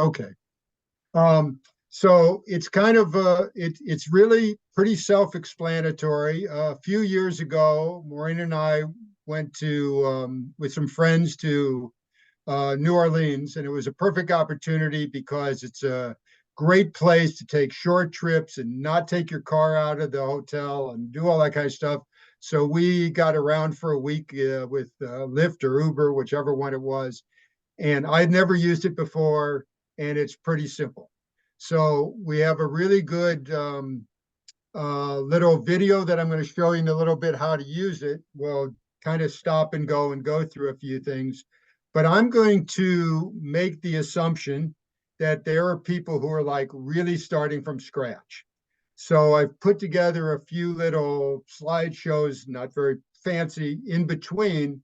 Okay. So it's kind of it's really pretty self-explanatory. A few years ago, Maureen and I went to with some friends to New Orleans, and it was a perfect opportunity because it's a great place to take short trips and not take your car out of the hotel and do all that kind of stuff. So we got around for a week with Lyft or Uber, whichever one it was, and I'd never used it before, and it's pretty simple. So we have a really good little video that I'm going to show you in a little bit how to use it. We'll kind of stop and go through a few things, but I'm going to make the assumption that there are people who are like really starting from scratch. So I've put together a few little slideshows, not very fancy, in between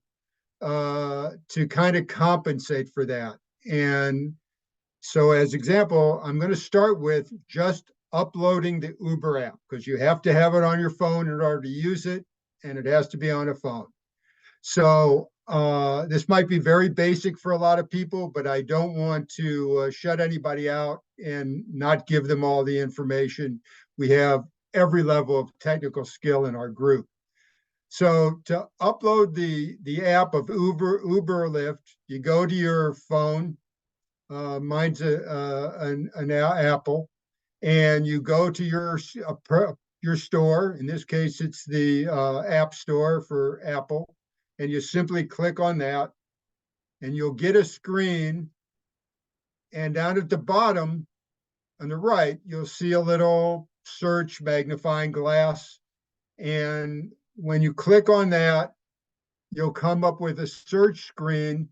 to kind of compensate for that. And so as example, I'm going to start with just uploading the Uber app because you have to have it on your phone in order to use it, and it has to be on a phone. So this might be very basic for a lot of people, but I don't want to shut anybody out and not give them all the information. We have every level of technical skill in our group. So to upload the app of Uber or Lyft, you go to your phone. Mine's an Apple, and you go to your store. In this case, it's the App Store for Apple, and you simply click on that, and you'll get a screen. And down at the bottom on the right, you'll see a little search magnifying glass, and when you click on that, you'll come up with a search screen,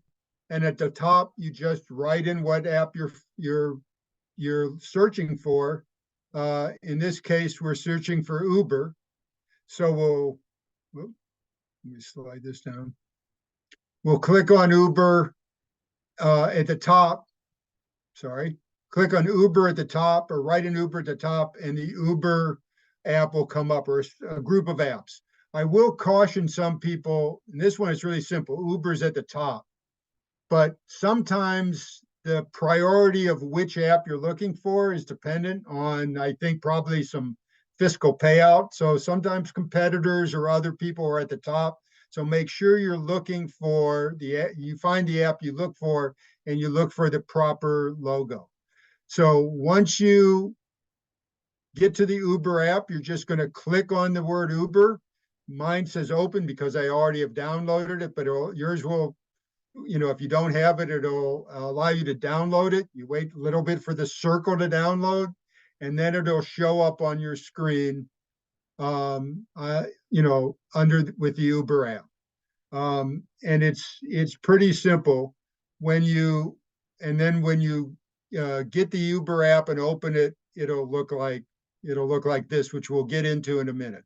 and at the top you just write in what app you're searching for. In this case, we're searching for Uber. So let me slide this down. We'll click on Uber at the top. Sorry, click on Uber at the top, or write in Uber at the top, and the Uber app will come up, or a group of apps. I will caution some people, and this one is really simple. Uber's at the top, but sometimes the priority of which app you're looking for is dependent on, I think, probably some fiscal payout. So sometimes competitors or other people are at the top. So make sure you're looking for you find the app you look for, and you look for the proper logo. So once you get to the Uber app, you're just going to click on the word Uber. Mine says open because I already have downloaded it, but yours will, if you don't have it, it'll allow you to download it. You wait a little bit for the circle to download, and then it'll show up on your screen, under with the Uber app. And it's pretty simple. When you get the Uber app and open it, it'll look like this, which we'll get into in a minute.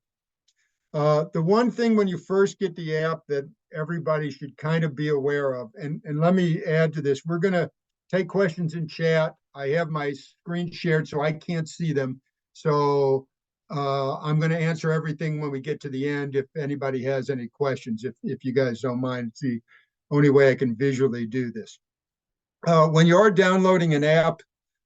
The one thing when you first get the app that everybody should kind of be aware of, and let me add to this, we're going to take questions in chat. I have my screen shared, so I can't see them. So I'm going to answer everything when we get to the end if anybody has any questions, if you guys don't mind. It's the only way I can visually do this. When you are downloading an app,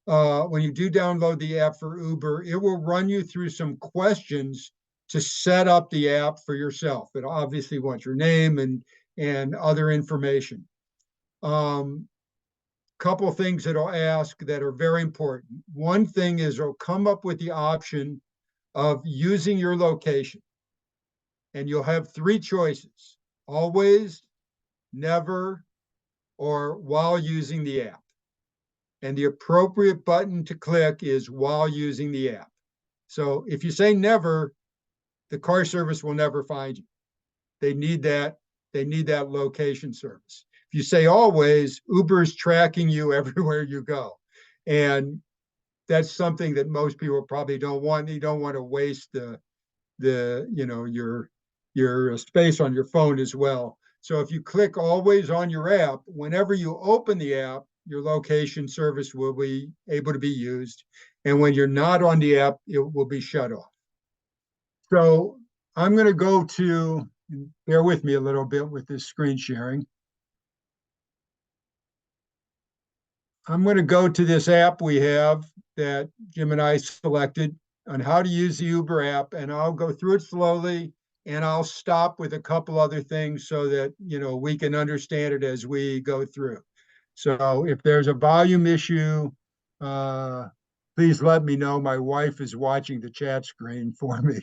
when you do download the app for Uber, it will run you through some questions to set up the app for yourself. It obviously wants your name and other information. Couple things it'll ask that are very important. One thing is it'll come up with the option of using your location. And you'll have three choices: always, never, or while using the app. And the appropriate button to click is while using the app. So if you say never, the car service will never find you. They need that location service. If you say always, Uber is tracking you everywhere you go. And that's something that most people probably don't want. You don't want to waste your space on your phone as well. So if you click always on your app, whenever you open the app, your location service will be able to be used. And when you're not on the app, it will be shut off. So I'm going to go to, bear with me a little bit with this screen sharing. I'm going to go to this app we have that Jim and I selected on how to use the Uber app, and I'll go through it slowly and I'll stop with a couple other things so that, we can understand it as we go through. So if there's a volume issue, uh, please let me know. My wife is watching the chat screen for me.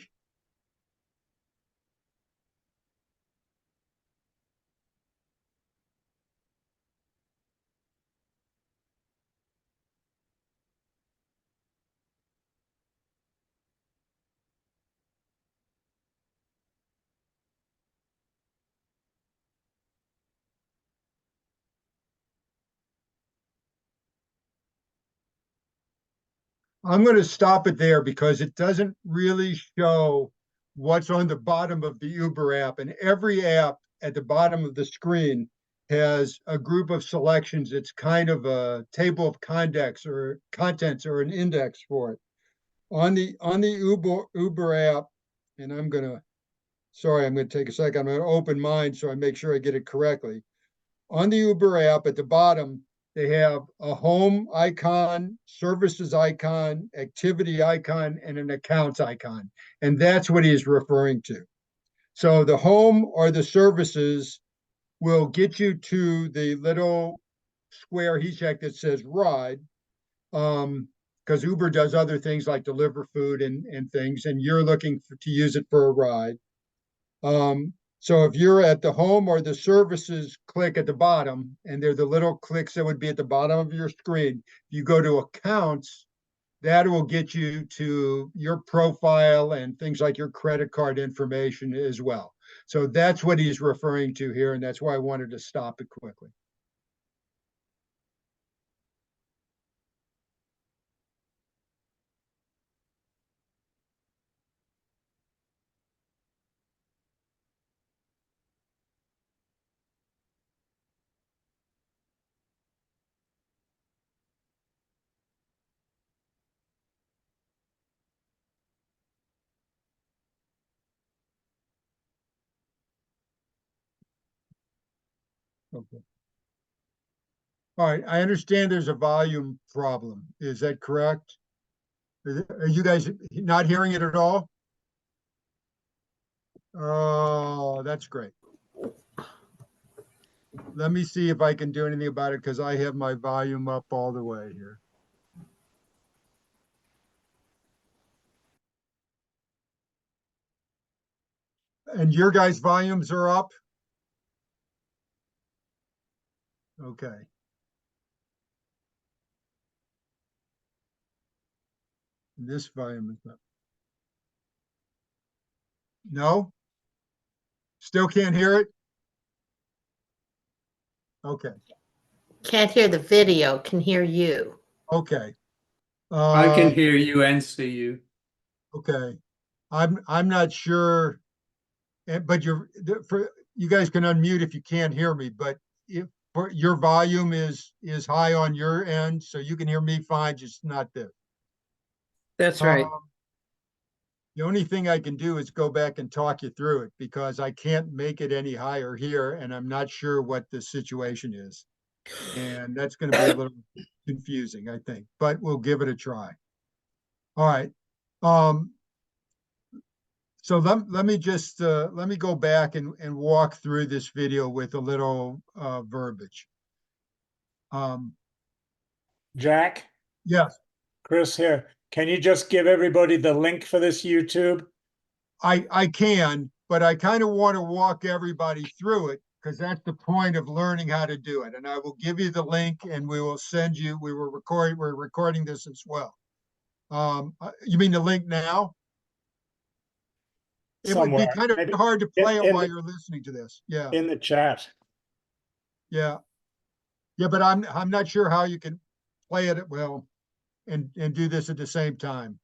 I'm going to stop it there because it doesn't really show what's on the bottom of the Uber app. And every app at the bottom of the screen has a group of selections. It's kind of a table of contents or an index for it. On the Uber app, and I'm going to take a second. I'm going to open mine so I make sure I get it correctly. On the Uber app at the bottom, they have a home icon, services icon, activity icon, and an accounts icon. And that's what he's referring to. So the home or the services will get you to the little square he checked that says ride. Because Uber does other things like deliver food and things, and you're looking to use it for a ride. So if you're at the home or the services click at the bottom, and they're the little clicks that would be at the bottom of your screen, you go to accounts, that will get you to your profile and things like your credit card information as well. So that's what he's referring to here, and that's why I wanted to stop it quickly. Okay. All right, I understand there's a volume problem. Is that correct? Are you guys not hearing it at all? Oh, that's great. Let me see if I can do anything about it because I have my volume up all the way here. And your guys' volumes are up? Okay. This volume is up. No? Still can't hear it? Okay. Can't hear the video, can hear you. Okay. I can hear you and see you. Okay. I'm not sure, but for you guys can unmute if you can't hear me, but if your volume is high on your end, so you can hear me fine, just not this. That's right. The only thing I can do is go back and talk you through it because I can't make it any higher here, and I'm not sure what the situation is. And that's going to be a little confusing, I think, but we'll give it a try. All right. So let me just let me go back and walk through this video with a little verbiage. Jack, Yes, Chris here. Can you just give everybody the link for this YouTube? I can, but I kind of want to walk everybody through it because that's the point of learning how to do it. And I will give you the link and we will send you, we're recording this as well. You mean the link now? It would be Somewhere. kind of Maybe hard to play it in while the, you're listening to this. Yeah, in the chat. yeah, yeah. But I'm not sure how you can play it well and do this at the same time.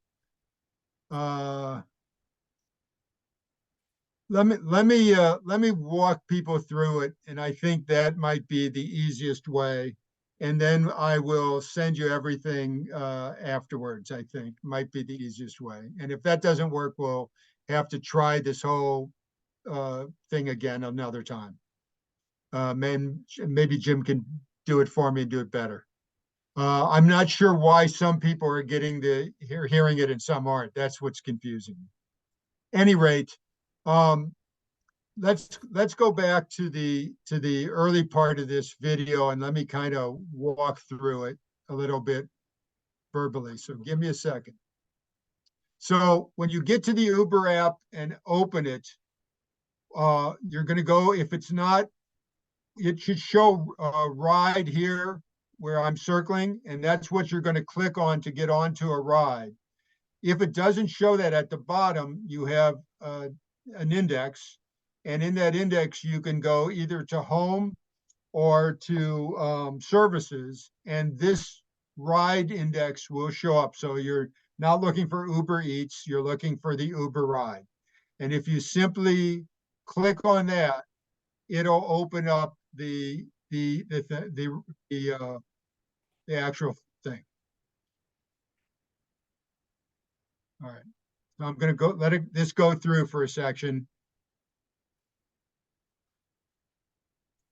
Let me walk people through it, and I think that might be the easiest way. And then I will send you everything afterwards. I think might be the easiest way. And if that doesn't work, we'll have to try this whole thing again another time. Maybe Jim can do it for me and do it better. I'm not sure why some people are getting hearing it and some aren't. That's what's confusing. Any rate, um, let's go back to the early part of this video and let me kind of walk through it a little bit verbally. So give me a second. So when you get to the Uber app and open it, you're going to go, if it's not, it should show ride here where I'm circling, and that's what you're going to click on to get onto a ride. If it doesn't show that at the bottom, you have an index, and in that index, you can go either to home or to services, and this ride index will show up. So you're not looking for Uber Eats, you're looking for the Uber ride. And if you simply click on that, it'll open up the actual thing. All right. So I'm going to go this go through for a section.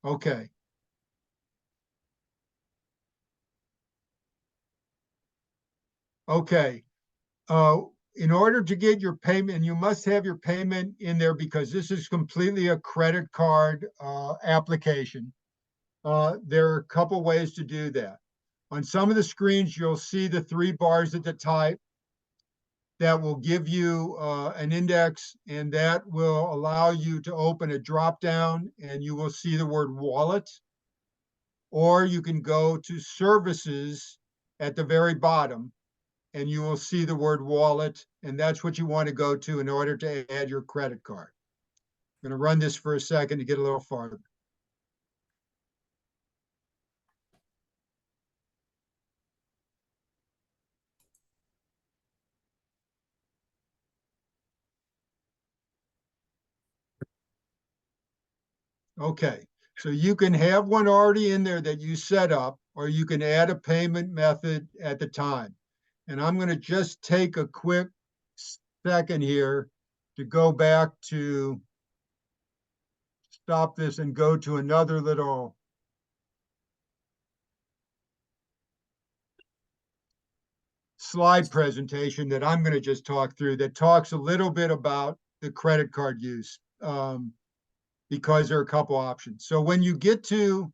Okay. Okay. In order to get your payment, you must have your payment in there because this is completely a credit card application. There are a couple ways to do that. On some of the screens, you'll see the 3 bars at the top that will give you an index, and that will allow you to open a drop down and you will see the word wallet. Or you can go to services at the very bottom and you will see the word wallet, and that's what you want to go to in order to add your credit card. I'm going to run this for a second to get a little farther. Okay, so you can have one already in there that you set up, or you can add a payment method at the time. And I'm going to just take a quick second here to go back to stop this and go to another little slide presentation that I'm going to just talk through that talks a little bit about the credit card use because there are a couple options. So when you get to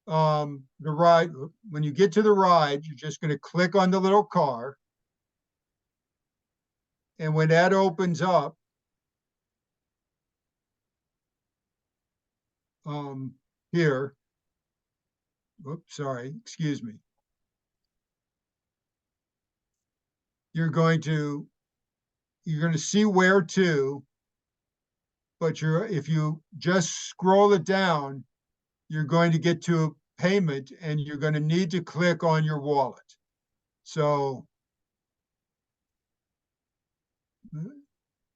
the ride, you're just going to click on the little car. And when that opens up, here, oops, sorry, excuse me. You're going to see where to, but if you just scroll it down, you're going to get to a payment and you're going to need to click on your wallet. So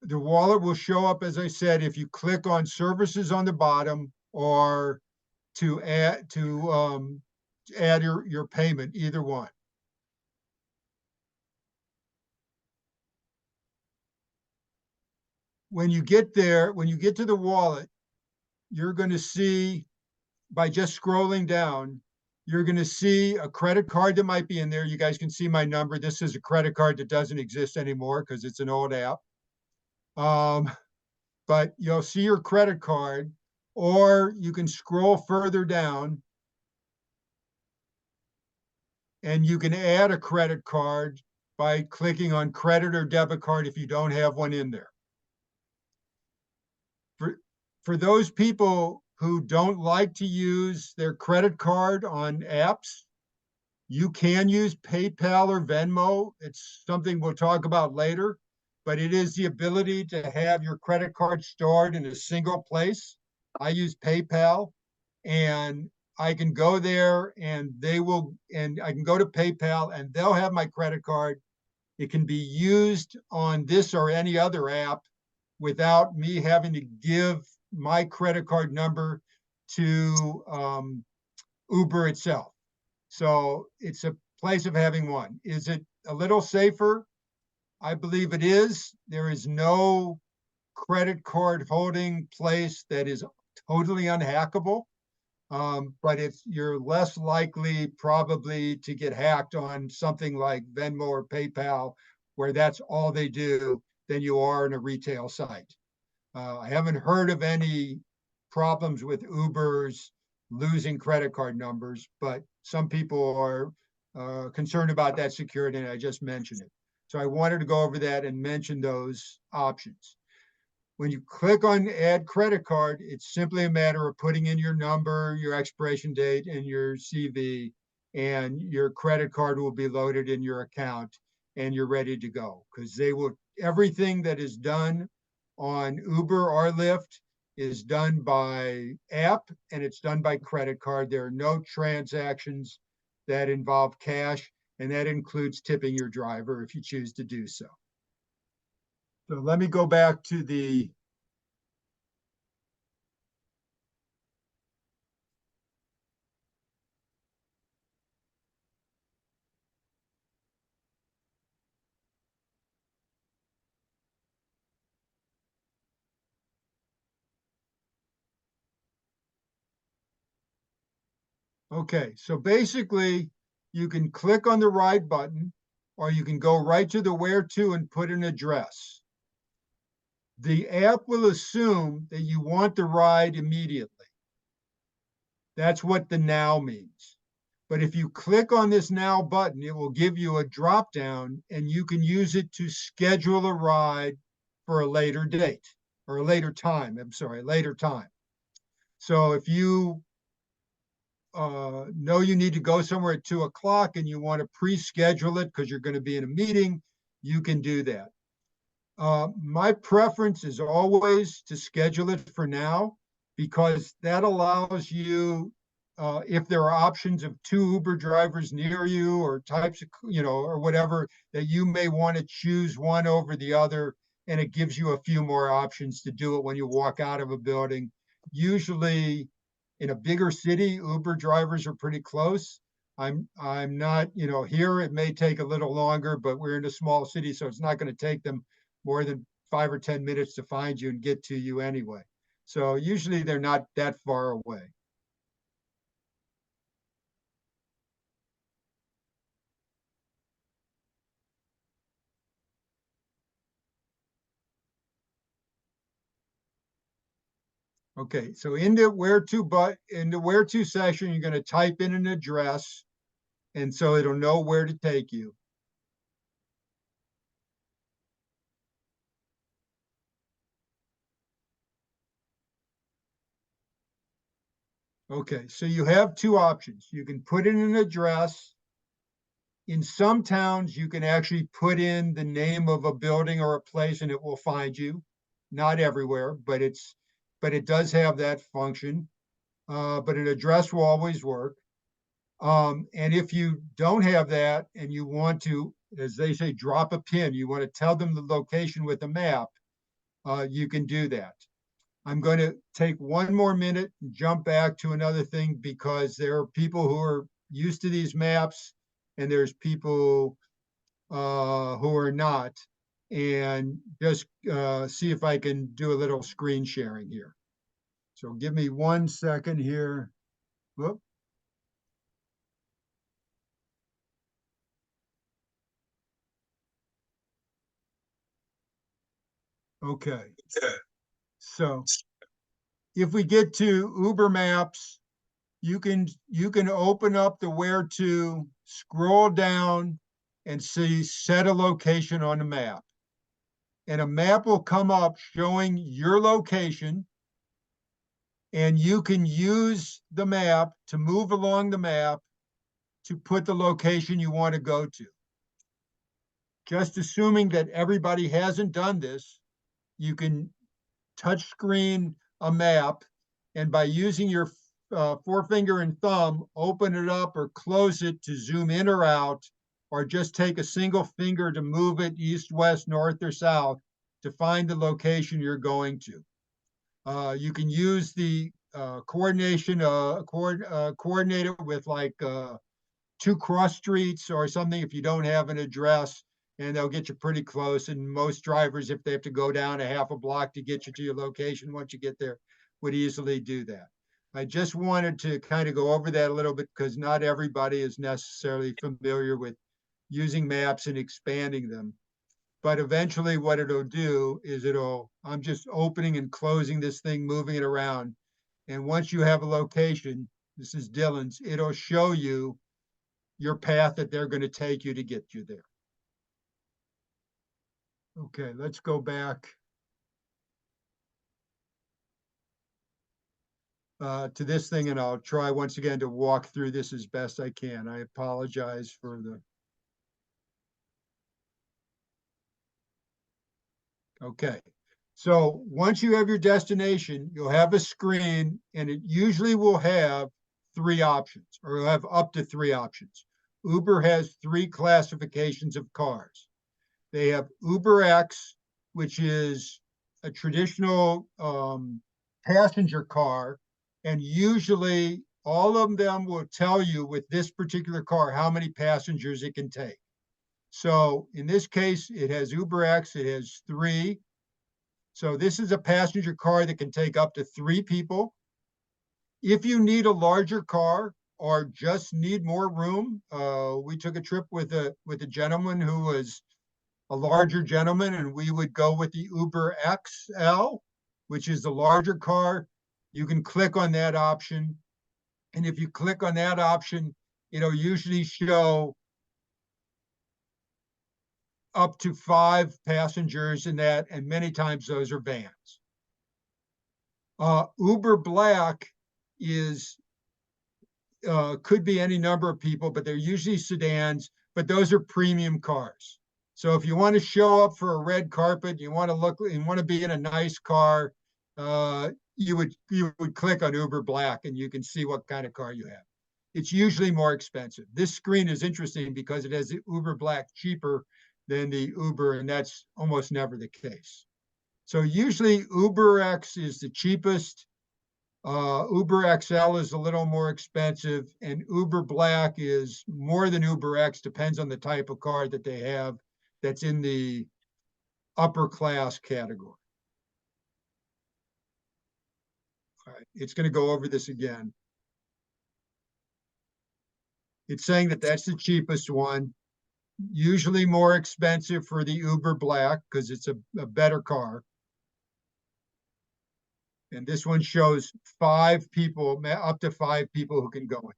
the wallet will show up, as I said, if you click on services on the bottom or to add your payment, either one. When you get there, when you get to the wallet, you're going to see, by just scrolling down, you're going to see a credit card that might be in there. You guys can see my number. This is a credit card that doesn't exist anymore because it's an old app. But you'll see your credit card, or you can scroll further down and you can add a credit card by clicking on credit or debit card if you don't have one in there. For those people who don't like to use their credit card on apps, you can use PayPal or Venmo. It's something we'll talk about later, but it is the ability to have your credit card stored in a single place. I use PayPal, and I can go there and I can go to PayPal and they'll have my credit card. It can be used on this or any other app without me having to give my credit card number to Uber itself. So it's a place of having one. Is it a little safer? I believe it is. There is no credit card holding place that is totally unhackable. But you're less likely probably to get hacked on something like Venmo or PayPal, where that's all they do, than you are in a retail site. I haven't heard of any problems with Ubers losing credit card numbers, but some people are concerned about that security, and I just mentioned it. So I wanted to go over that and mention those options. When you click on add credit card, it's simply a matter of putting in your number, your expiration date, and your CV, and your credit card will be loaded in your account and you're ready to go. Because everything that is done on Uber or Lyft is done by app and it's done by credit card. There are no transactions that involve cash, and that includes tipping your driver if you choose to do so. So let me go back to the Okay, so basically you can click on the ride button, or you can go right to the where to and put an address. The app will assume that you want the ride immediately. That's what the now means. But if you click on this now button, it will give you a drop down and you can use it to schedule a ride for a later date or a later time. I'm sorry, later time. So if you know you need to go somewhere at 2 o'clock and you want to pre-schedule it because you're going to be in a meeting, you can do that. My preference is always to schedule it for now, because that allows you, if there are options of 2 Uber drivers near you or types of, or whatever, that you may want to choose one over the other, and it gives you a few more options to do it when you walk out of a building. Usually in a bigger city, Uber drivers are pretty close. I'm not, here it may take a little longer, but we're in a small city, so it's not going to take them more than 5 or 10 minutes to find you and get to you anyway. So usually they're not that far away. Okay, so in the where to session, you're going to type in an address, and so it'll know where to take you. Okay, so you have 2 options. You can put in an address. In some towns, you can actually put in the name of a building or a place and it will find you. Not everywhere, but it does have that function. But an address will always work. And if you don't have that and you want to, as they say, drop a pin, you want to tell them the location with a map, you can do that. I'm going to take 1 more minute and jump back to another thing, because there are people who are used to these maps and there's people who are not, and just see if I can do a little screen sharing here. So give me 1 second here. Whoop. Okay. So if we get to Uber Maps, you can open up the where to, scroll down, and see set a location on the map. And a map will come up showing your location, and you can use the map to move along the map to put the location you want to go to. Just assuming that everybody hasn't done this, you can touch screen a map, and by using your forefinger and thumb, open it up or close it to zoom in or out, or just take a single finger to move it east, west, north, or south to find the location you're going to. You can use the coordinate it with like 2 cross streets or something if you don't have an address, and they'll get you pretty close. And most drivers, if they have to go down a half a block to get you to your location once you get there, would easily do that. I just wanted to kind of go over that a little bit because not everybody is necessarily familiar with using maps and expanding them. But eventually what it'll do is I'm just opening and closing this thing, moving it around. And once you have a location, this is Dylan's, it'll show you your path that they're going to take you to get you there. Okay, let's go back to this thing, and I'll try once again to walk through this as best I can. I apologize for the. Okay, so once you have your destination, you'll have a screen, and it usually will have three options, or you'll have up to three options. Uber has three classifications of cars. They have Uber X, which is a traditional passenger car, and usually all of them will tell you with this particular car how many passengers it can take. So in this case, it has Uber X, it has three. So this is a passenger car that can take up to three people. If you need a larger car or just need more room, we took a trip with a gentleman who was a larger gentleman, and we would go with the Uber XL, which is the larger car. You can click on that option. And if you click on that option, it'll usually show up to 5 passengers in that, and many times those are vans. Uber Black is could be any number of people, but they're usually sedans, but those are premium cars. So if you want to show up for a red carpet, you want to be in a nice car, you would click on Uber Black and you can see what kind of car you have. It's usually more expensive. This screen is interesting because it has the Uber Black cheaper than the Uber, and that's almost never the case. So usually Uber X is the cheapest. Uber XL is a little more expensive, and Uber Black is more than Uber X, depends on the type of car that they have that's in the upper class category. All right, it's going to go over this again. It's saying that that's the cheapest one, usually more expensive for the Uber Black because it's a better car. And this one shows 5 people, up to 5 people who can go in.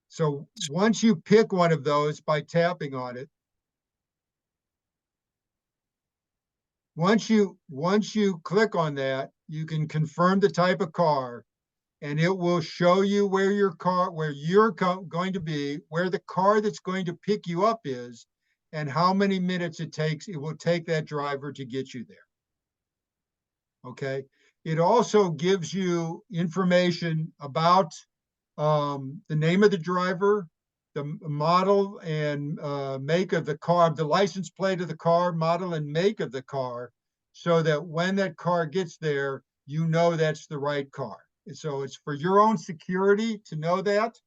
So once you pick one of those by tapping on it, once you click on that, you can confirm the type of car, and it will show you where you're going to be, where the car that's going to pick you up is, and how many minutes it will take that driver to get you there. Okay. It also gives you information about the name of the driver, the model and make of the car, the license plate of the car, model and make of the car, so that when that car gets there, you know that's the right car. And so it's for your own security to know that.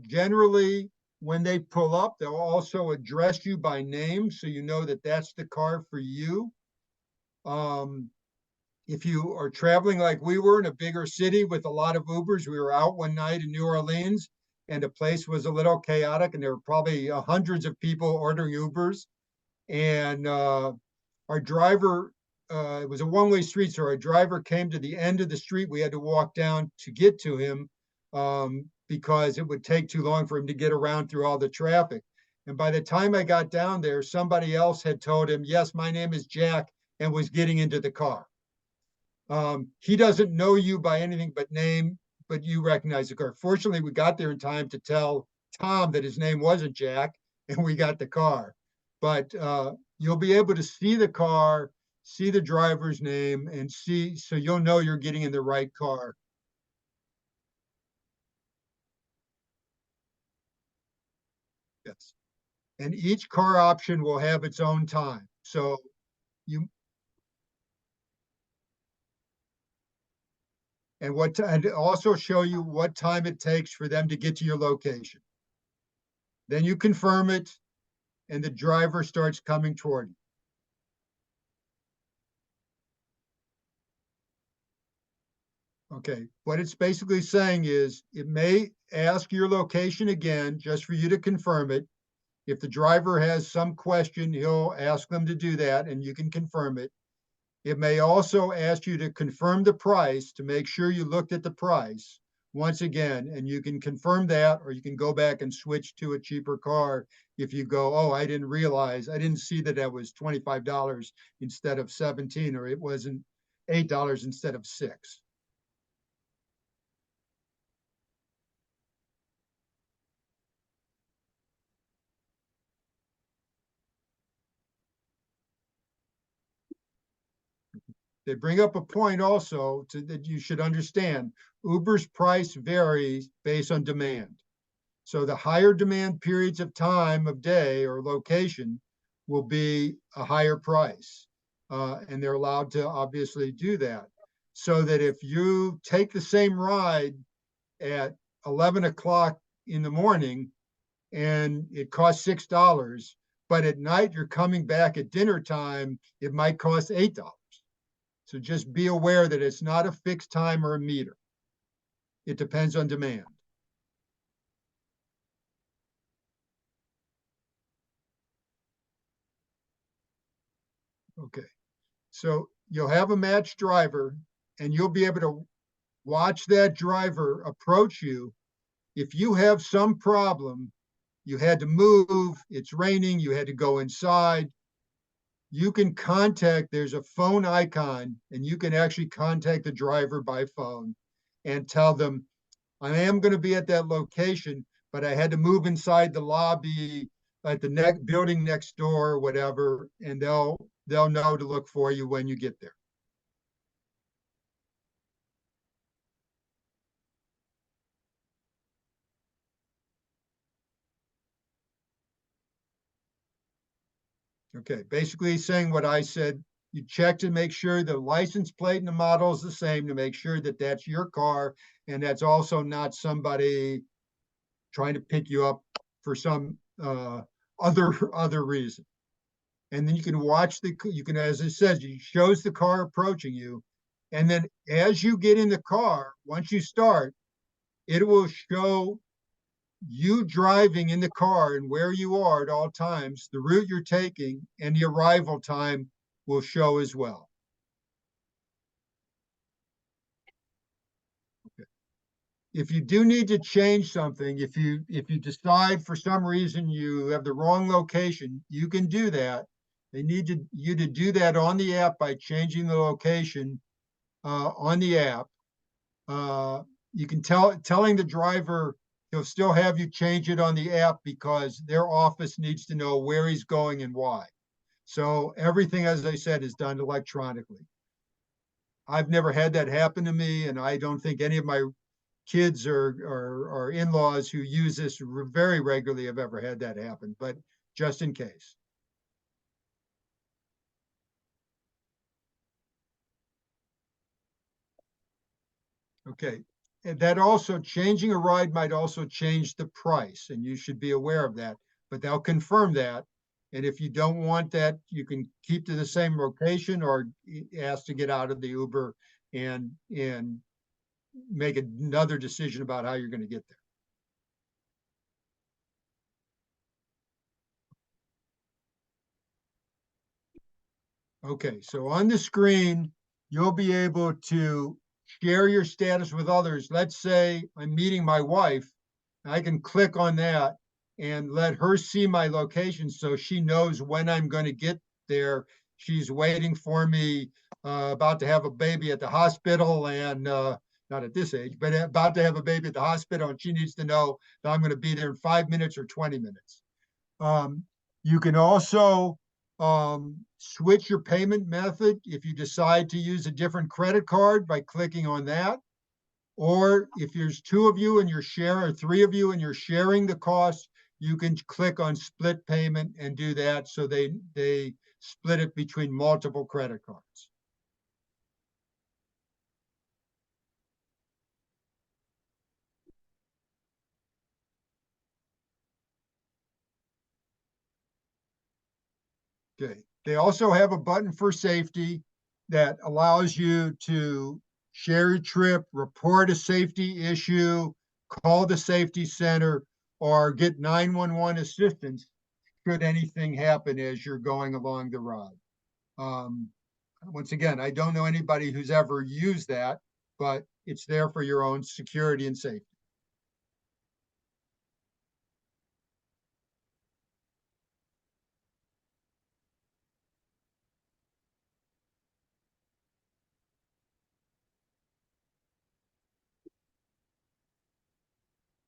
Generally, when they pull up, they'll also address you by name, so you know that that's the car for you. If you are traveling like we were in a bigger city with a lot of Ubers, we were out one night in New Orleans and the place was a little chaotic and there were probably hundreds of people ordering Ubers. And our driver, it was a one-way street, so our driver came to the end of the street. We had to walk down to get to him because it would take too long for him to get around through all the traffic. And by the time I got down there, somebody else had told him, yes, my name is Jack, and was getting into the car. He doesn't know you by anything but name, but you recognize the car. Fortunately, we got there in time to tell Tom that his name wasn't Jack, and we got the car. But you'll be able to see the car, see the driver's name, and so you'll know you're getting in the right car. Yes. And each car option will have its own time. So and also show you what time it takes for them to get to your location. Then you confirm it, and the driver starts coming toward you. Okay, what it's basically saying is it may ask your location again, just for you to confirm it. If the driver has some question, he'll ask them to do that and you can confirm it. It may also ask you to confirm the price to make sure you looked at the price once again, and you can confirm that, or you can go back and switch to a cheaper car if you go, oh, I didn't realize, I didn't see that that was $25 instead of 17, or it wasn't $8 instead of 6. They bring up a point also that you should understand. Uber's price varies based on demand. So the higher demand periods of time of day or location will be a higher price. And they're allowed to obviously do that. So that if you take the same ride at 11 o'clock in the morning and it costs $6, but at night you're coming back at dinner time, it might cost $8. So just be aware that it's not a fixed time or a meter. It depends on demand. Okay, so you'll have a matched driver and you'll be able to watch that driver approach you. If you have some problem, you had to move, it's raining, you had to go inside, you can contact, there's a phone icon, and you can actually contact the driver by phone and tell them, I am going to be at that location, but I had to move inside the lobby at the building next door or whatever, and they'll know to look for you when you get there. Okay, basically saying what I said, you check to make sure the license plate and the model is the same to make sure that that's your car and that's also not somebody trying to pick you up for some other reason. And then you can watch you can, as it says, it shows the car approaching you. And then as you get in the car, once you start, it will show you driving in the car and where you are at all times, the route you're taking, and the arrival time will show as well. Okay. If you do need to change something, if you decide for some reason you have the wrong location, you can do that. They need you to do that on the app by changing the location on the app. You can telling the driver he'll still have you change it on the app because their office needs to know where he's going and why. So everything, as I said, is done electronically. I've never had that happen to me, and I don't think any of my kids or in-laws who use this very regularly have ever had that happen, but just in case. Okay, and that also, changing a ride might also change the price, and you should be aware of that, but they'll confirm that. And if you don't want that, you can keep to the same location or ask to get out of the Uber and make another decision about how you're going to get there. Okay, so on the screen, you'll be able to share your status with others. Let's say I'm meeting my wife. I can click on that and let her see my location so she knows when I'm going to get there. She's waiting for me, about to have a baby at the hospital and not at this age, but about to have a baby at the hospital, and she needs to know that I'm going to be there in 5 minutes or 20 minutes. Um, you can also switch your payment method if you decide to use a different credit card by clicking on that. Or if there's two of you and you're sharing, or three of you and you're sharing the cost, you can click on split payment and do that. So they split it between multiple credit cards. Okay. They also have a button for safety that allows you to share your trip, report a safety issue, call the safety center, or get 911 assistance should anything happen as you're going along the ride. Once again, I don't know anybody who's ever used that, but it's there for your own security and safety.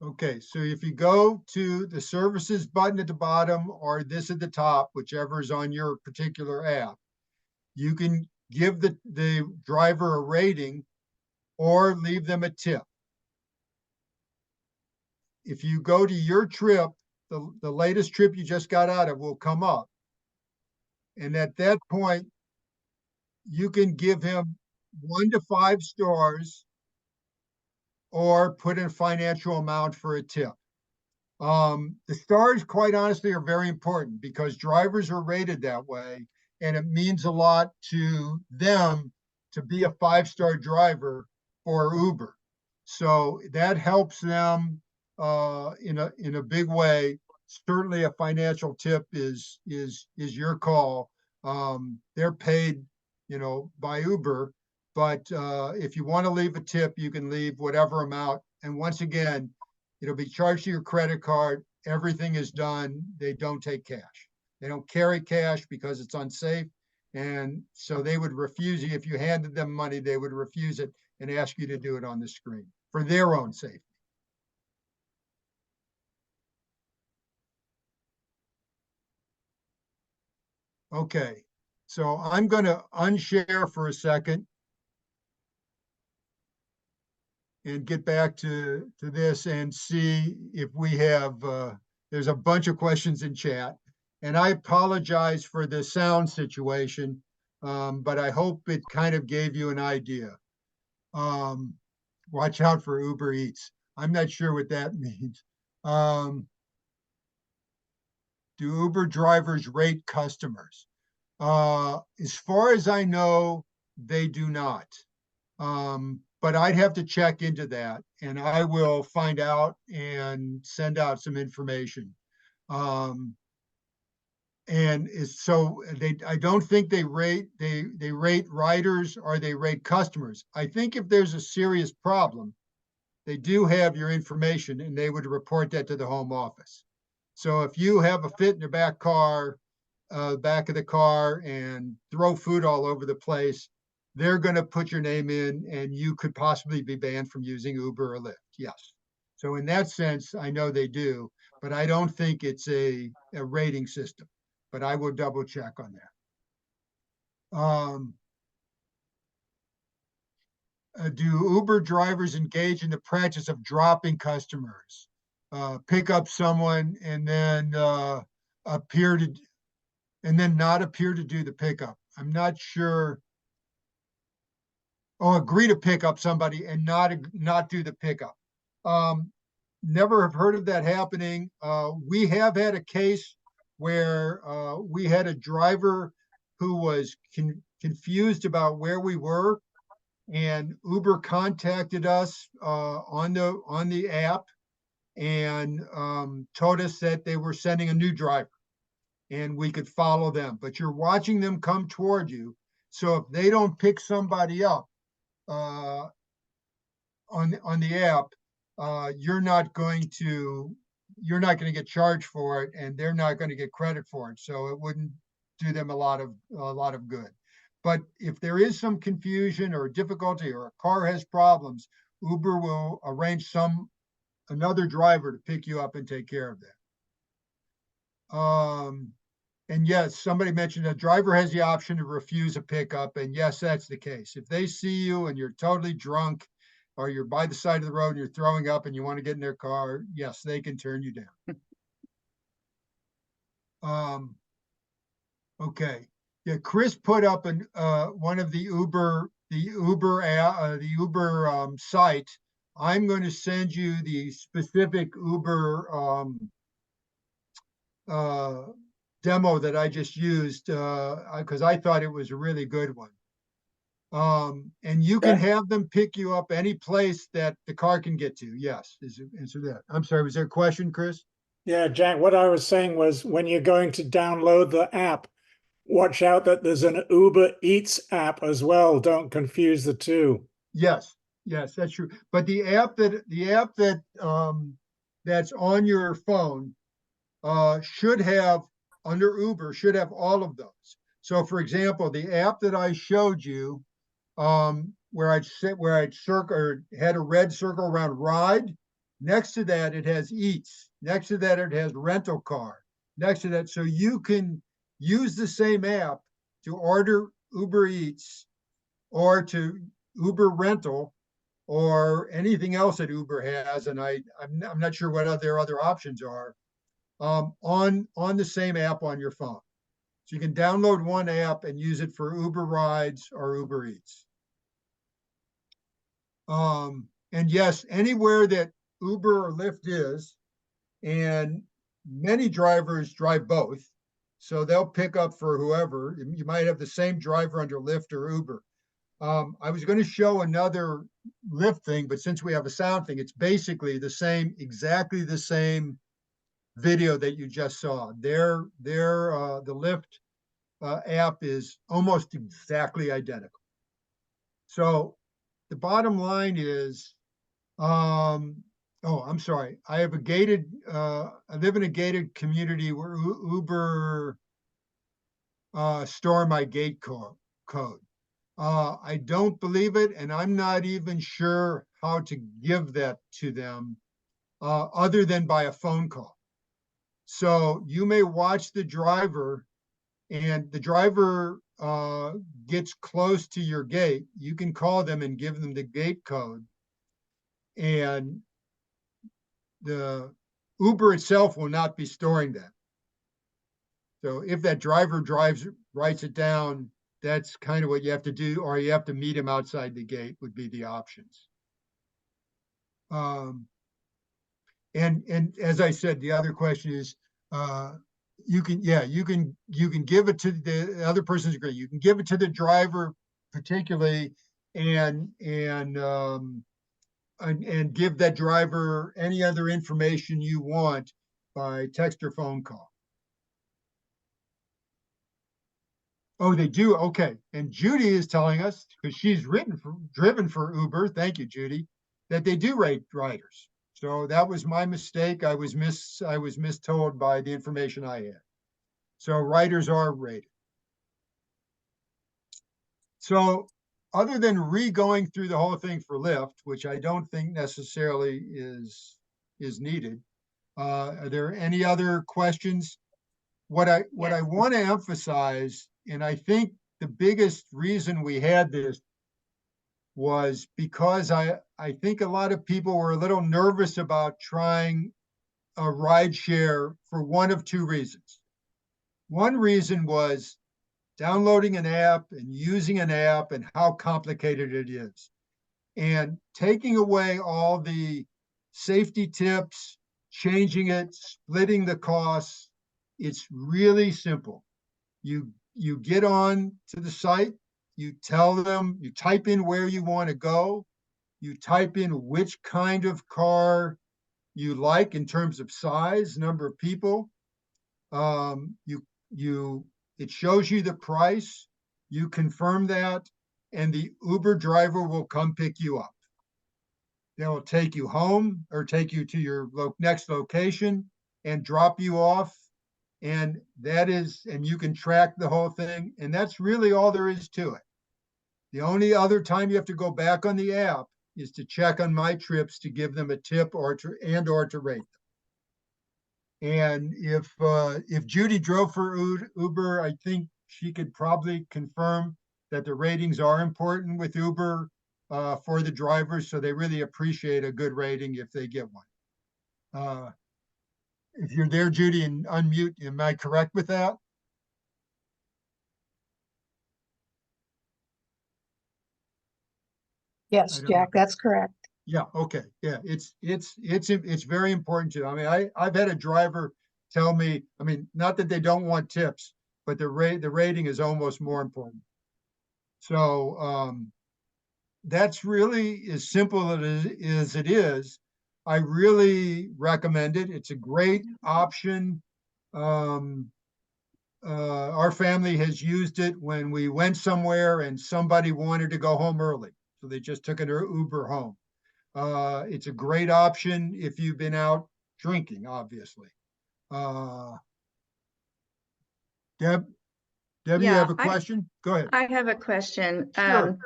Okay, so if you go to the services button at the bottom or this at the top, whichever is on your particular app, you can give the driver a rating or leave them a tip. If you go to your trip, the latest trip you just got out of will come up. And at that point, you can give him 1 to 5 stars or put in a financial amount for a tip. The stars, quite honestly, are very important because drivers are rated that way, and it means a lot to them to be a 5-star driver for Uber. So that helps them in a big way. Certainly, a financial tip is your call. They're paid, by Uber, but if you want to leave a tip, you can leave whatever amount. And once again, it'll be charged to your credit card. Everything is done. They don't take cash. They don't carry cash because it's unsafe. And so they would refuse you. If you handed them money, they would refuse it and ask you to do it on the screen for their own safety. Okay, so I'm going to unshare for a second and get back to this and see if we have, there's a bunch of questions in chat. And I apologize for the sound situation, but I hope it kind of gave you an idea. Watch out for Uber Eats. I'm not sure what that means. Do Uber drivers rate customers? As far as I know, they do not. But I'd have to check into that, and I will find out and send out some information. And so I don't think they rate riders or they rate customers. I think if there's a serious problem, they do have your information and they would report that to the home office. So if you have a fit in the back of the car and throw food all over the place, they're going to put your name in and you could possibly be banned from using Uber or Lyft. Yes. So in that sense, I know they do, but I don't think it's a rating system, but I will double check on that. Do Uber drivers engage in the practice of dropping customers, pick up someone and then appear to, and then not appear to do the pickup? I'm not sure. Oh, agree to pick up somebody and not do the pickup. Never have heard of that happening. We have had a case where we had a driver who was confused about where we were, and Uber contacted us on the app and told us that they were sending a new driver and we could follow them. But you're watching them come toward you. So if they don't pick somebody up on the app, you're not going to get charged for it, and they're not going to get credit for it. So it wouldn't do them a lot of good. But if there is some confusion or difficulty or a car has problems, Uber will arrange another driver to pick you up and take care of that. And yes, somebody mentioned a driver has the option to refuse a pickup. And yes, that's the case. If they see you and you're totally drunk or you're by the side of the road and you're throwing up and you want to get in their car, yes, they can turn you down. Okay. Yeah, Chris put up one of the Uber site. I'm going to send you the specific Uber demo that I just used because I thought it was a really good one. And you can Okay. have them pick you up any place that the car can get to. Yes, is the answer to that. I'm sorry, was there a question, Chris? Yeah, Jack, what I was saying was when you're going to download the app, watch out that there's an Uber Eats app as well. Don't confuse the two. Yes, yes, that's true. But the app that that's on your phone should have, under Uber, should have all of those. So for example, the app that I showed you, where I'd circle or had a red circle around ride, next to that it has eats. Next to that it has rental car. Next to that, so you can use the same app to order Uber Eats or to Uber rental or anything else that Uber has, and I'm not sure what other options are, on the same app on your phone. So you can download one app and use it for Uber rides or Uber Eats. And yes, anywhere that Uber or Lyft is, and many drivers drive both, so they'll pick up for whoever. You might have the same driver under Lyft or Uber. I was going to show another Lyft thing, but since we have a sound thing, it's basically the same, exactly the same video that you just saw. The Lyft app is almost exactly identical. So the bottom line is, oh, I'm sorry. I live in a gated community where Uber store my gate code. I don't believe it, and I'm not even sure how to give that to them other than by a phone call. So you may watch the driver, and the driver gets close to your gate. You can call them and give them the gate code, and the Uber itself will not be storing that. So if that driver writes it down, that's kind of what you have to do, or you have to meet him outside the gate would be the options. And as I said, the other question is, you can give it to the other person's agree. You can give it to the driver particularly, and give that driver any other information you want by text or phone call. Oh, they do? Okay. And Judy is telling us, because she's driven for Uber, thank you, Judy, that they do rate riders. So that was my mistake. I was mistold by the information I had. So riders are rated. So other than re-going through the whole thing for Lyft, which I don't think necessarily is needed, are there any other questions? What I want to emphasize, and I think the biggest reason we had this was because I think a lot of people were a little nervous about trying a rideshare for one of two reasons. One reason was downloading an app and using an app and how complicated it is. And taking away all the safety tips, changing it, splitting the costs, it's really simple. You get on to the site, you tell them, you type in where you want to go, you type in which kind of car you like in terms of size, number of people. It shows you the price, you confirm that, and the Uber driver will come pick you up. They will take you home or take you to your next location and drop you off. And you can track the whole thing. And that's really all there is to it. The only other time you have to go back on the app is to check on my trips to give them a tip or to rate them. And if Judy drove for Uber, I think she could probably confirm that the ratings are important with Uber for the drivers. So they really appreciate a good rating if they get one. If you're there, Judy, and unmute, am I correct with that? Yes, Jack, that's correct. Yeah, okay. Yeah, it's very important to. I mean, I've had a driver tell me, I mean, not that they don't want tips, but the rating is almost more important. So that's really as simple as it is. I really recommend it. It's a great option. Our family has used it when we went somewhere and somebody wanted to go home early. So they just took an Uber home. It's a great option if you've been out drinking, obviously. Deb, Debbie, you Yeah, have a question? Go ahead. I have a question. Sure.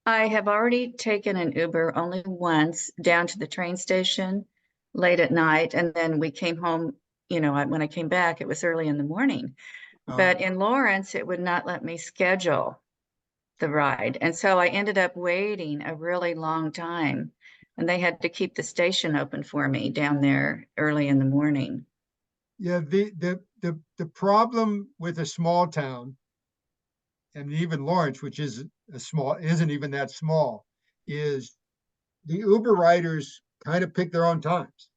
I have already taken an Uber only once down to the train station late at night, and then we came home, when I came back, it was early in the morning. But in Lawrence, it would not let me schedule the ride. And so I ended up waiting a really long time, and they had to keep the station open for me down there early in the morning. Yeah, the problem with a small town, and even Lawrence, which is isn't even that small, is the Uber riders kind of pick their own times.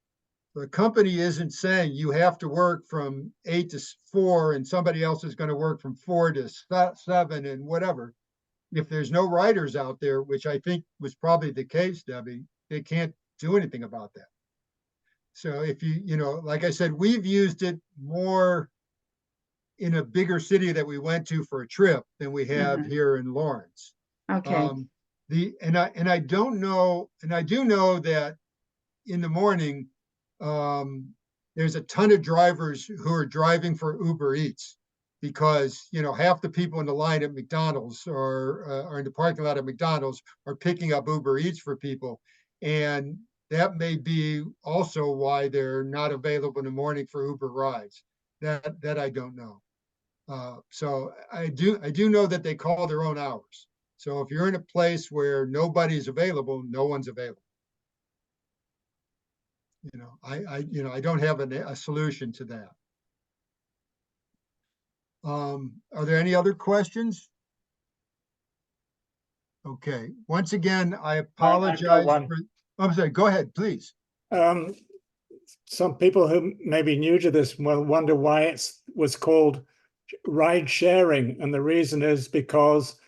The company isn't saying you have to work from 8 to 4 and somebody else is going to work from 4 to 7 and whatever. If there's no riders out there, which I think was probably the case, Debbie, they can't do anything about that. So if like I said, we've used it more in a bigger city that we went to for a trip than we have here in Lawrence. Okay. I don't know, and I do know that in the morning, there's a ton of drivers who are driving for Uber Eats because half the people in the line at McDonald's or in the parking lot at McDonald's are picking up Uber Eats for people, and that may be also why they're not available in the morning for Uber rides. That I don't know. So I do know that they call their own hours. So if you're in a place where nobody's available, no one's available. I don't have a solution to that. Are there any other questions? Okay. Once again, I apologize one. for. I'm sorry. Go ahead, please. Some people who may be new to this will wonder why it was called ride sharing. And the reason is because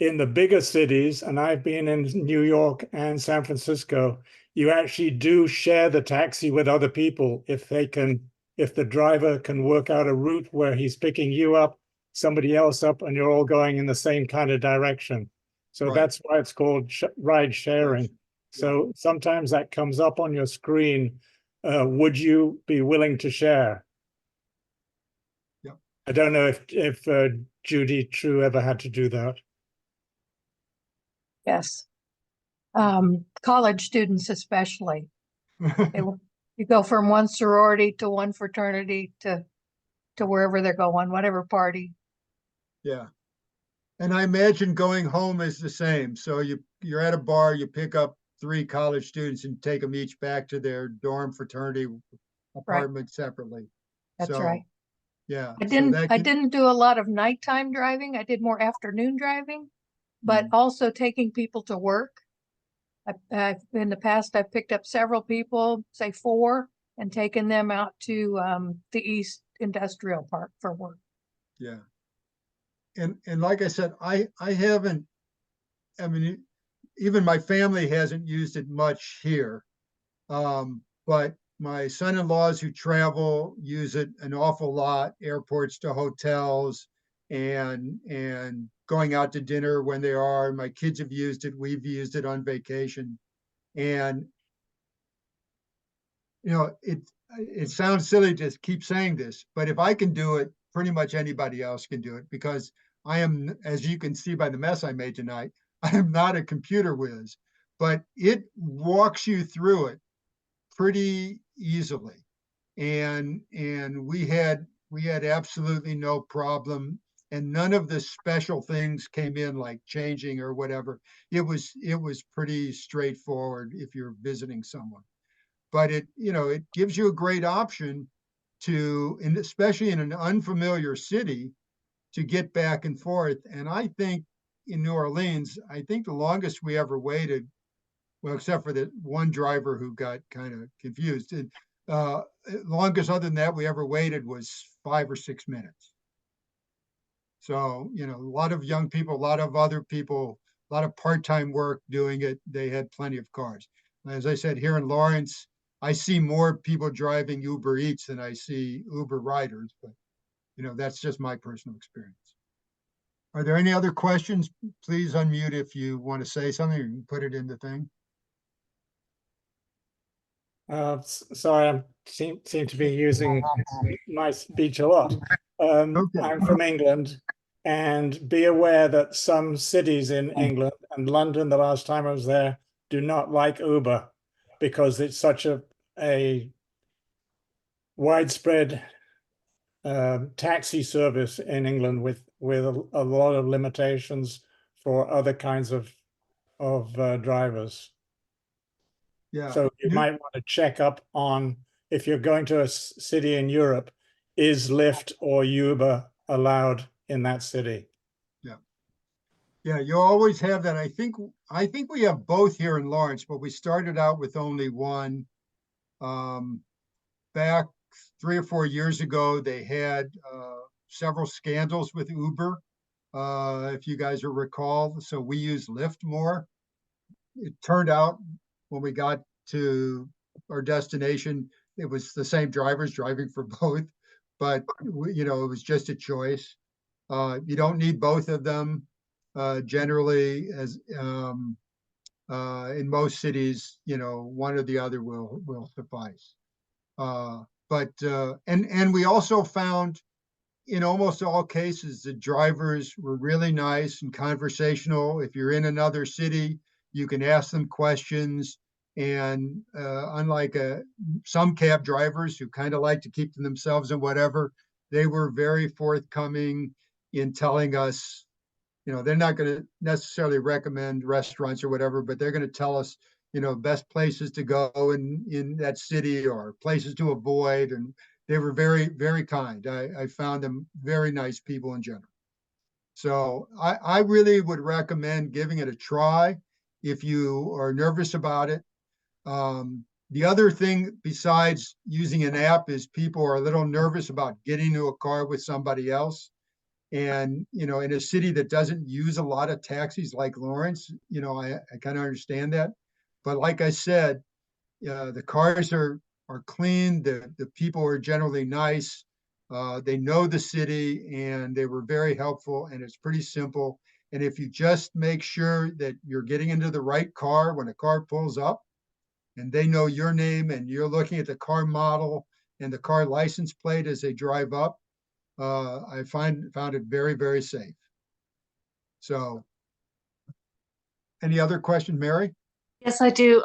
in the bigger cities, and I've been in New York and San Francisco, you actually do share the taxi with other people if the driver can work out a route where he's picking you up, somebody else up, and you're all going in the same kind of direction. So Right. that's why it's called ride sharing. So sometimes that comes up on your screen. Would you be willing to share? Yep. I don't know if Judy True ever had to do that. Yes. College students especially. You go from one sorority to one fraternity to wherever they're going, whatever party. Yeah. And I imagine going home is the same. So you're at a bar, you pick up 3 college students and take them each back to their dorm fraternity apartment separately. That's So, right. yeah. I So that didn't do a lot of nighttime driving. I did more afternoon driving, but also taking people to work. In the past, I've picked up several people, say 4, and taken them out to the East Industrial Park for work. Yeah. And like I said, I haven't, I mean, even my family hasn't used it much here. But my son-in-laws who travel use it an awful lot, airports to hotels and going out to dinner when they are. My kids have used it. We've used it on vacation. And it sounds silly to keep saying this, but if I can do it, pretty much anybody else can do it because I am, as you can see by the mess I made tonight, I am not a computer whiz, but it walks you through it pretty easily. And we had absolutely no problem. And none of the special things came in like changing or whatever. It was pretty straightforward if you're visiting someone. But it gives you a great option to, and especially in an unfamiliar city, to get back and forth. And I think in New Orleans, I think the longest we ever waited, well, except for the one driver who got kind of confused, longest other than that we ever waited was 5 or 6 minutes. So, you know, a lot of young people, a lot of other people, a lot of part-time work doing it. They had plenty of cars. As I said, here in Lawrence, I see more people driving Uber Eats than I see Uber riders, but you know, that's just my personal experience. Are there any other questions? Please unmute if you want to say something, you can put it in the thing. Sorry, I seem to be using my speech a lot. Okay. I'm from England, and be aware that some cities in England and London, the last time I was there, do not like Uber because it's such a widespread taxi service in England with a lot of limitations for other kinds of drivers. Yeah. So you might want to check up on, if you're going to a city in Europe, is Lyft or Uber allowed in that city? Yeah, you always have that. I think we have both here in Lawrence, but we started out with only one. Back 3 or 4 years ago, they had several scandals with Uber, if you guys will recall. So we use Lyft more. It turned out when we got to our destination, it was the same drivers driving for both, but you know, it was just a choice. You don't need both of them. Generally, as in most cities, you know, one or the other will suffice. And we also found in almost all cases, the drivers were really nice and conversational. If you're in another city, you can ask them questions. And unlike some cab drivers who kind of like to keep to themselves and whatever, they were very forthcoming in telling us, you know, they're not going to necessarily recommend restaurants or whatever, but they're going to tell us, you know, best places to go in that city or places to avoid. And they were very, very kind. I found them very nice people in general. So I really would recommend giving it a try if you are nervous about it. The other thing besides using an app is people are a little nervous about getting into a car with somebody else. And, you know, in a city that doesn't use a lot of taxis like Lawrence, you know, I kind of understand that. But like I said, the cars are clean. The people are generally nice. They know the city and they were very helpful, and it's pretty simple. And if you just make sure that you're getting into the right car when a car pulls up and they know your name and you're looking at the car model and the car license plate as they drive up, I found it very, very safe. So any other question, Mary? Yes, I do.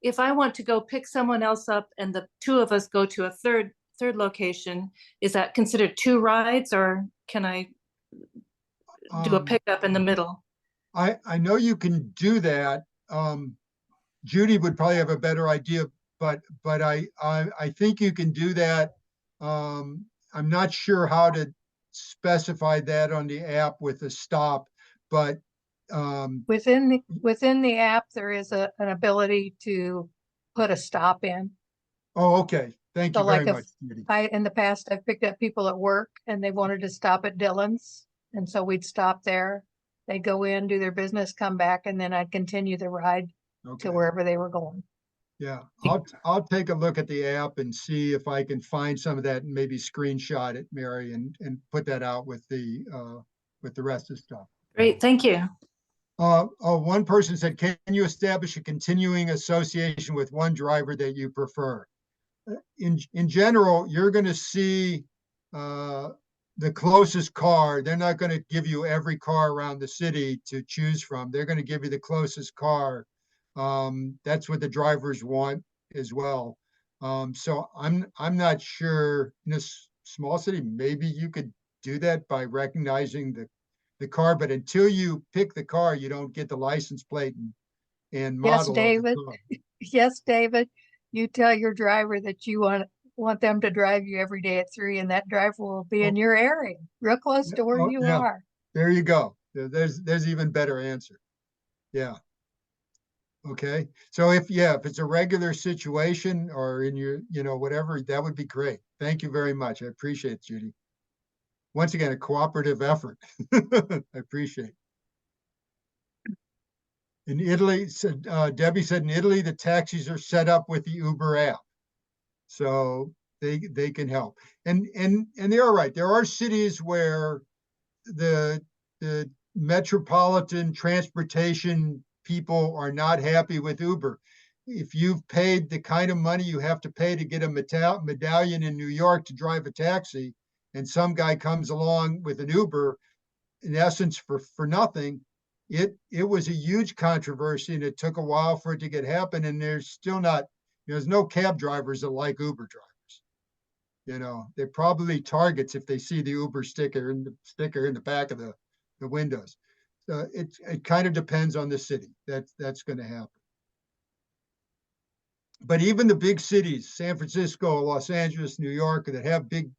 If I want to go pick someone else up and the two of us go to a third location, is that considered two rides, or can I do a pickup in the middle? I know you can do that. Judy would probably have a better idea, but I think you can do that. I'm not sure how to specify that on the app with a stop, but Within the app, there is an ability to put a stop in. oh, okay. Thank So you very like much, Judy. in the past, I've picked up people at work and they wanted to stop at Dillon's. And so we'd stop there. They'd go in, do their business, come back, and then I'd continue the ride Okay. to wherever they were going. Yeah, I'll take a look at the app and see if I can find some of that and maybe screenshot it, Mary, and put that out with the rest of the stuff. Great, thank you. One person said, can you establish a continuing association with one driver that you prefer? In general, you're going to see the closest car. They're not going to give you every car around the city to choose from. They're going to give you the closest car. That's what the drivers want as well. So I'm not sure in a small city, maybe you could do that by recognizing the car, but until you pick the car, you don't get the license plate and Yes, model of the David. car. Yes, David, you tell your driver that you want them to drive you every day at 3, and that driver will be in your area, real close to where Oh, you yeah. are. There you go. There's even better answer. Yeah. Okay. So if it's a regular situation or in your, you know, whatever, that would be great. Thank you very much. I appreciate it, Judy. once again, a cooperative effort. I appreciate it. In Italy, Debbie said in Italy, the taxis are set up with the Uber app. So they can help. And they are right. There are cities where the metropolitan transportation people are not happy with Uber. If you've paid the kind of money you have to pay to get a medallion in New York to drive a taxi, and some guy comes along with an Uber, in essence for nothing, it was a huge controversy, and it took a while for it to get happen. And there's still not, there's no cab drivers that like Uber drivers. They're probably targets if they see the Uber sticker in the back of the windows. So it kind of depends on the city. That's going to happen. But even the big cities, San Francisco, Los Angeles, New York, that have big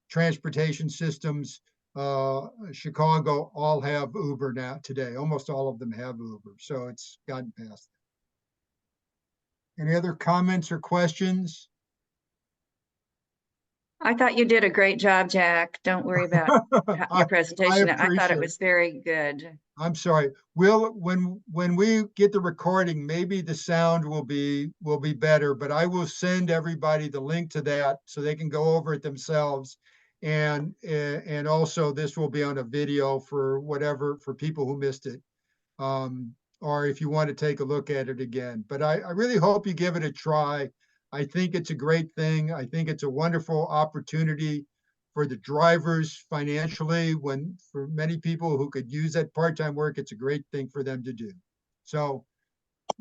transportation systems, Chicago, all have Uber now today. Almost all of them have Uber. So it's gotten past that. Any other comments or questions? I thought you did a great job, Jack. Don't worry about your presentation. I thought it was very good. I'm sorry. When we get the recording, maybe the sound will be better, but I will send everybody the link to that so they can go over it themselves. And also this will be on a video for people who missed it. Or if you want to take a look at it again. But I really hope you give it a try. I think it's a great thing. I think it's a wonderful opportunity for the drivers financially. For many people who could use that part-time work, it's a great thing for them to do. So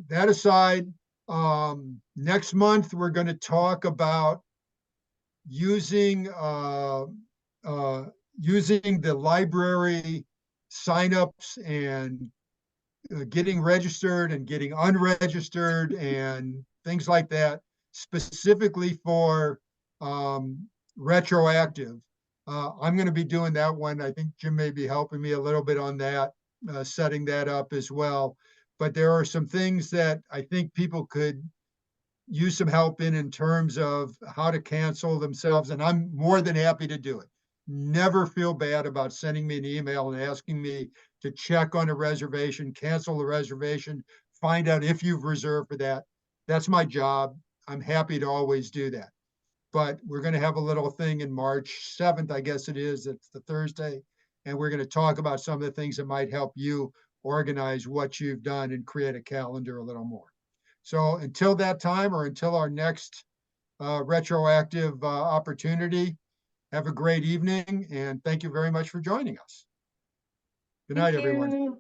that aside, next month, we're going to talk about using the library signups and getting registered and getting unregistered and things like that, specifically for retroactive. I'm going to be doing that one. I think Jim may be helping me a little bit on that, setting that up as well. But there are some things that I think people could use some help in terms of how to cancel themselves. And I'm more than happy to do it. Never feel bad about sending me an email and asking me to check on a reservation, cancel the reservation, find out if you've reserved for that. That's my job. I'm happy to always do that. But we're going to have a little thing in March 7th, I guess it is. It's the Thursday. And we're going to talk about some of the things that might help you organize what you've done and create a calendar a little more. So until that time, or until our next retroactive opportunity, have a great evening, and thank you very much for joining us. Good night, everyone. Thank you.